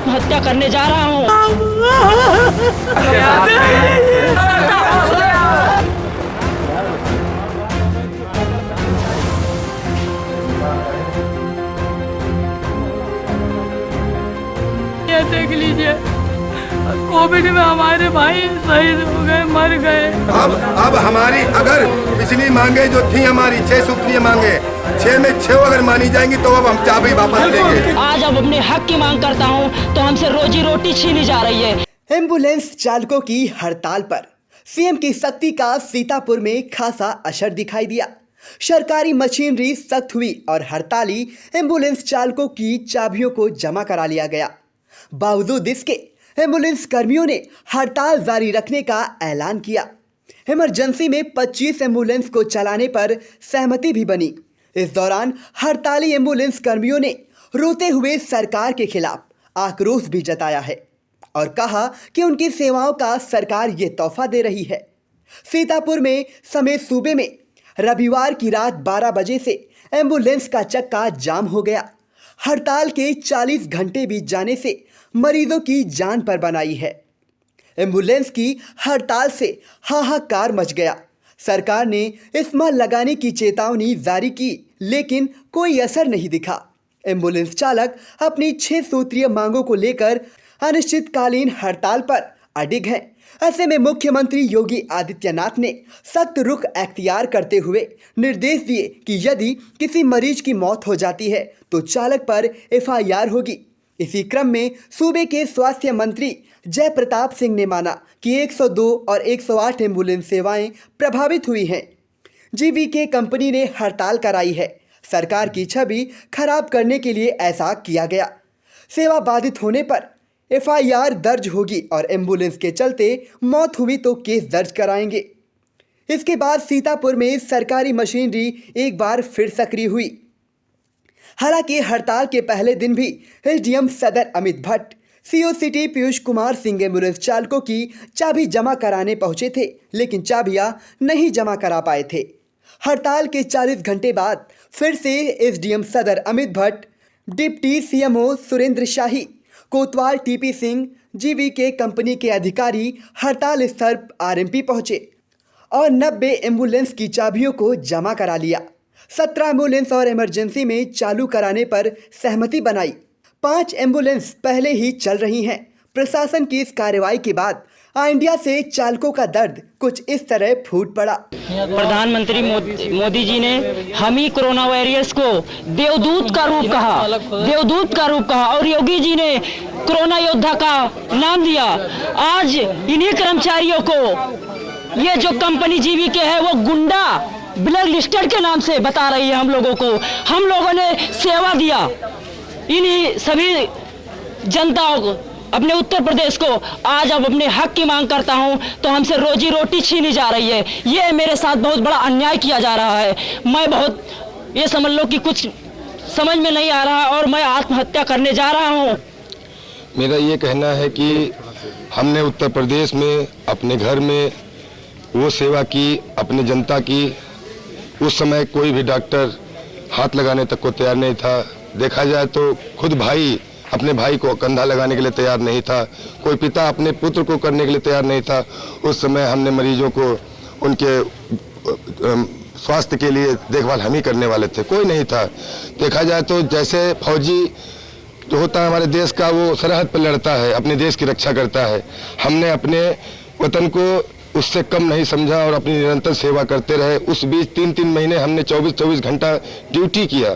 आत्महत्या करने जा रहा हूँ। ये देख लीजिए, कोविड में हमारे भाई शहीद हो गए, मर गए। अब हमारी अगर पिछली मांगे जो थी हमारी 6 सूत्रीय मांगे, 6 में 6 अगर मानी जाएंगी तो अब हम चाबी वापस लेंगे। आज अब अपने हक की मांग करता हूँ तो हमसे रोजी रोटी छीनी जा रही है। एम्बुलेंस चालकों की हड़ताल पर सीएम की सख्ती का सीतापुर में खासा असर दिखाई दिया। सरकारी मशीनरी सख्त हुई और हड़ताली एम्बुलेंस चालकों की चाबियों को जमा करा लिया गया। बावजूद इसके एम्बुलेंस कर्मियों ने हड़ताल जारी रखने का ऐलान किया। इमरजेंसी में 25 एम्बुलेंस को चलाने पर सहमति भी बनी। इस दौरान हड़ताली एम्बुलेंस कर्मियों ने रोते हुए सरकार के खिलाफ आक्रोश भी जताया है और कहा कि उनकी सेवाओं का सरकार ये तोहफा दे रही है। सीतापुर में समेत सूबे में रविवार की रात 12 बजे से एम्बुलेंस का चक्का जाम हो गया। हड़ताल के 40 घंटे बीत जाने से मरीजों की जान पर बनाई है। एम्बुलेंस की हड़ताल से हाहाकार मच गया। सरकार ने इस्मा लगाने की चेतावनी जारी की, लेकिन कोई असर नहीं दिखा। एम्बुलेंस चालक अपनी 6 सूत्रीय मांगों को लेकर अनिश्चितकालीन हड़ताल पर अडिग हैं। ऐसे में मुख्यमंत्री योगी आदित्यनाथ ने सख्त रुख अख्तियार करते हुए निर्देश दिए कि यदि किसी मरीज की मौत हो जाती है तो चालक पर FIR होगी। इसी क्रम में सूबे के स्वास्थ्य मंत्री जय प्रताप सिंह ने माना कि 102 और 108 एम्बुलेंस सेवाएं प्रभावित हुई हैं। GVK कंपनी ने हड़ताल कराई है। सरकार की छवि खराब करने के लिए ऐसा किया गया। सेवा बाधित होने पर FIR दर्ज होगी और एम्बुलेंस के चलते मौत हुई तो केस दर्ज कराएंगे। इसके बाद सीतापुर में सरकारी मशीनरी एक बार फिर सक्रिय हुई। हालांकि हड़ताल के पहले दिन भी SDM सदर Amit Bhatt, CO city Piyush Kumar Singh ambulance चालकों की चाबी जमा कराने पहुंचे थे, लेकिन चाबियां नहीं जमा करा पाए थे। हड़ताल के 40 घंटे बाद फिर से SDM सदर अमित भट्ट, डिप्टी CMO सुरेंद्र शाही, कोतवाल TP सिंह, GVK कंपनी के अधिकारी हड़ताल स्थल RMP पहुंचे और 90 एम्बुलेंस की चाबियों को जमा करा लिया। 17 एम्बुलेंस और इमरजेंसी में चालू कराने पर सहमति बनाई। 5 एम्बुलेंस पहले ही चल रही हैं। प्रशासन की इस कार्रवाई के बाद इंडिया से चालकों का दर्द कुछ इस तरह फूट पड़ा। प्रधानमंत्री मोदी जी ने हम ही कोरोना वॉरियर्स को देवदूत का रूप कहा और योगी जी ने कोरोना योद्धा का नाम दिया। आज इन्हीं कर्मचारियों को ये जो कंपनी GVK है वो गुंडा ब्लैक लिस्टेड के नाम से बता रही है हम लोगों को। हम लोगों ने सेवा दिया इन्हीं सभी जनताओं को, अपने उत्तर प्रदेश को। आज अब अपने हक की मांग करता हूं तो हमसे रोजी रोटी छीनी जा रही है। ये मेरे साथ बहुत बड़ा अन्याय किया जा रहा है। मैं बहुत ये समझ लो कि कुछ समझ में नहीं आ रहा और मैं आत्महत्या करने जा रहा हूं। मेरा ये कहना है कि हमने उत्तर प्रदेश में अपने घर में वो सेवा की, अपनी जनता की। उस समय कोई भी डॉक्टर हाथ लगाने तक को तैयार नहीं था। देखा जाए तो खुद भाई अपने भाई को कंधा लगाने के लिए तैयार नहीं था। कोई पिता अपने पुत्र को करने के लिए तैयार नहीं था। उस समय हमने मरीजों को उनके स्वास्थ्य के लिए देखभाल हम ही करने वाले थे, कोई नहीं था। देखा जाए तो जैसे फौजी जो होता है हमारे देश का, वो सरहद पर लड़ता है, अपने देश की रक्षा करता है। हमने अपने वतन को उससे कम नहीं समझा और अपनी निरंतर सेवा करते रहे। उस बीच 3-3 महीने हमने 24-24 घंटा ड्यूटी किया।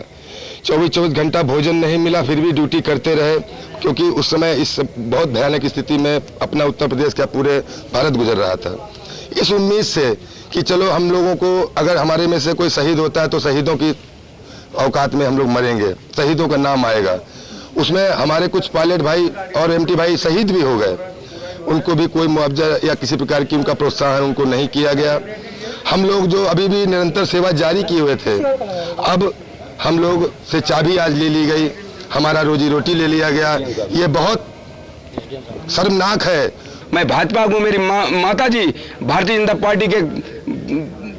24-24 घंटा भोजन नहीं मिला, फिर भी ड्यूटी करते रहे, क्योंकि उस समय इस बहुत भयानक स्थिति में अपना उत्तर प्रदेश का पूरे भारत गुजर रहा था। इस उम्मीद से कि चलो हम लोगों को, अगर हमारे में से कोई शहीद होता है तो शहीदों की औकात में हम लोग मरेंगे, शहीदों का नाम आएगा। उसमें हमारे कुछ पायलट भाई और MT भाई शहीद भी हो गए। उनको भी कोई मुआवजा या किसी प्रकार की उनका प्रोत्साहन उनको नहीं किया गया। हम लोग जो अभी भी निरंतर सेवा जारी किए हुए थे, अब हम लोग से चाबी आज ले ली गई, हमारा रोजी रोटी ले लिया गया। ये बहुत शर्मनाक है। मैं भाजपा को, मेरी माता जी भारतीय जनता पार्टी के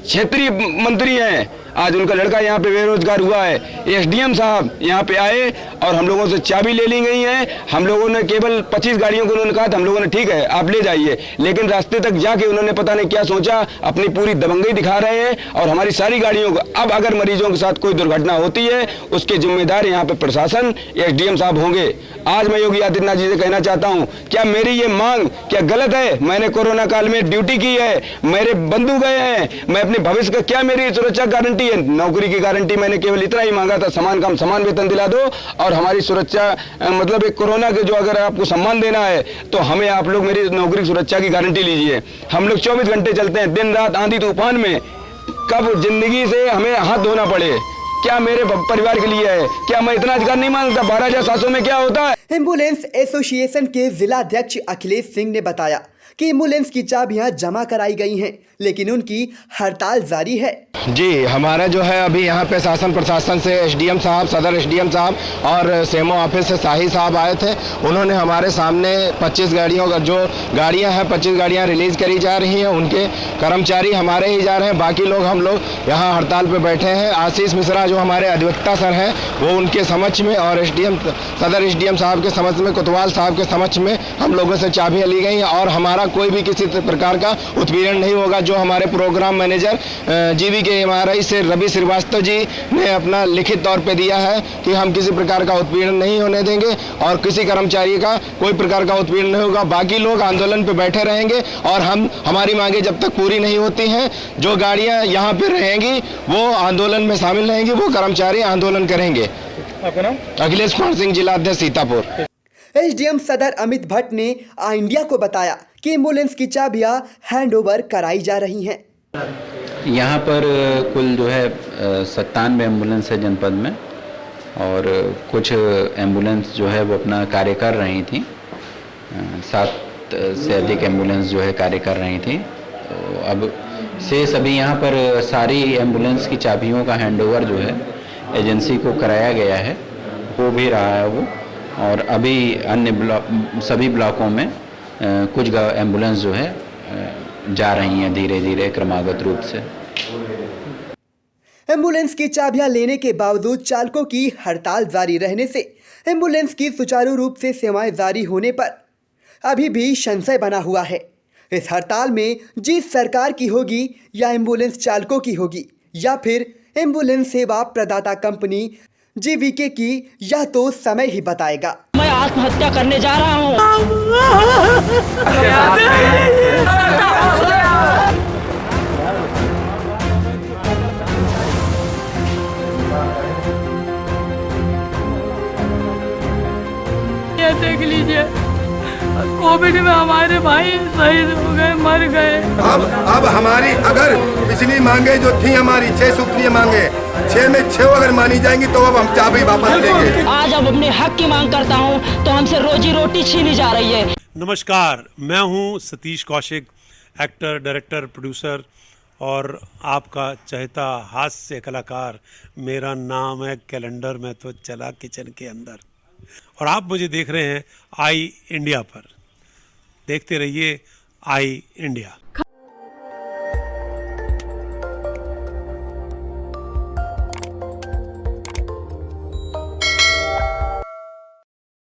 क्षेत्रीय मंत्री हैं आज उनका लड़का यहाँ पे बेरोजगार हुआ है। एसडीएम साहब यहाँ पे आए और हम लोगों से चाबी ले ली गई है। हम लोगों ने केवल 25 गाड़ियों को उन्होंने कहा था, हम लोगों ने ठीक है आप ले जाइए, लेकिन रास्ते तक जाके उन्होंने पता नहीं क्या सोचा, अपनी पूरी दबंगई दिखा रहे हैं और हमारी सारी गाड़ियों को। अब अगर मरीजों के साथ कोई दुर्घटना होती है उसके जिम्मेदार यहाँ पे प्रशासन, एसडीएम साहब होंगे। आज मैं योगी आदित्यनाथ जी से कहना चाहता हूँ, क्या मेरी ये मांग क्या गलत है? मैंने कोरोना काल में ड्यूटी की है, मेरे बंधु गए हैं, मैं अपने भविष्य का क्या मेरी सुरक्षा गारंटी है? नौकरी की गारंटी मैंने केवल इतना ही मांगा था, समान काम समान वेतन दिला दो और हमारी सुरक्षा, मतलब एक कोरोना के जो अगर आपको सम्मान देना है तो हमें आप लोग मेरी नौकरी की सुरक्षा की गारंटी लीजिए। हम लोग 24 घंटे चलते हैं, दिन रात आंधी तूफान में, कब जिंदगी से हमें हाथ धोना पड़े, क्या मेरे परिवार के लिए है? क्या मैं इतना अधिकार नहीं मानता? 12,700 में क्या होता है? एम्बुलेंस एसोसिएशन के जिलाध्यक्ष अखिलेश सिंह ने बताया कि एम्बुलेंस की चाबियां जमा कराई गई हैं, लेकिन उनकी हड़ताल जारी है। जी, हमारा जो है अभी यहाँ पे शासन प्रशासन से एसडीएम साहब, सदर एसडीएम साहब और सेमो ऑफिस से शाही साहब आए थे। उन्होंने हमारे सामने 25 गाड़ियों का जो गाड़ियाँ हैं 25 गाड़ियाँ रिलीज करी जा रही हैं, उनके कर्मचारी हमारे ही जा रहे हैं, बाकी लोग हम लोग यहाँ हड़ताल पे बैठे हैं। आशीष मिश्रा जो हमारे अधिवक्ता सर हैं वो उनके समक्ष में और एसडीएम सदर एसडीएम साहब के समक्ष में, कोतवाल साहब के समक्ष में हम लोगों से चाबियाँ ली गई हैं और हमारा कोई भी किसी प्रकार का उत्पीड़न नहीं होगा। जो हमारे प्रोग्राम मैनेजर जीवी के एमआरआई से रवि श्रीवास्तव जी ने अपना लिखित तौर पे दिया है कि हम किसी प्रकार का उत्पीड़न नहीं होने देंगे और किसी कर्मचारी का कोई प्रकार का उत्पीड़न नहीं होगा। बाकी लोग आंदोलन पे बैठे रहेंगे और हमारी मांगे जब तक पूरी नहीं होती हैं, जो गाड़ियां यहाँ पे रहेंगी वो आंदोलन में शामिल रहेंगी, वो कर्मचारी आंदोलन करेंगे। आपका नाम? अखिलेश कुमार सिंह, जिलाध्यक्ष सीतापुर। एसडीएम सदर अमित भट्ट ने आई इंडिया को बताया कि एम्बुलेंस की चाबियां हैंडओवर कराई जा रही हैं। यहाँ पर कुल जो है 97 एम्बुलेंस है जनपद में और कुछ एम्बुलेंस जो है वो अपना कार्य कर रही थी। 7 से अधिक एम्बुलेंस जो है कार्य कर रही थी। तो अब से सभी यहाँ पर सारी एम्बुलेंस की चाबियों का हैंडओवर जो है एजेंसी को कराया गया है, हो भी रहा है वो। और अभी अन्य सभी ब्लॉकों में कुछ एम्बुलेंस जो है जा रही हैं धीरे धीरे क्रमागत रूप से। एम्बुलेंस की चाबियां लेने के बावजूद चालकों की हड़ताल जारी रहने से एम्बुलेंस की सुचारू रूप से सेवाएं जारी होने पर अभी भी संशय बना हुआ है। इस हड़ताल में जीत सरकार की होगी या एम्बुलेंस चालकों की होगी या फिर एम्बुलेंस सेवा प्रदाता कंपनी जीवीके की, यह तो समय ही बताएगा। मैं आत्महत्या करने जा रहा हूँ। ये देख लीजिए, कोविड में हमारे भाई शहीद हो गए, मर गए। अब हमारी अगर पिछली मांगे जो थी हमारी 6 सूत्रीय मांगे, 6 में 6 अगर मानी जाएंगी तो अब हम चाबी वापस लेंगे। आज अब अपने हक की मांग करता हूँ तो हमसे रोजी रोटी छीनी जा रही है। नमस्कार, मैं हूँ Satish Kaushik, actor, director, producer और आपका चहेता हास्य कलाकार। मेरा नाम है कैलेंडर, मैं तो चला किचन के अंदर और आप मुझे देख रहे हैं आई इंडिया पर। देखते रहिए आई इंडिया।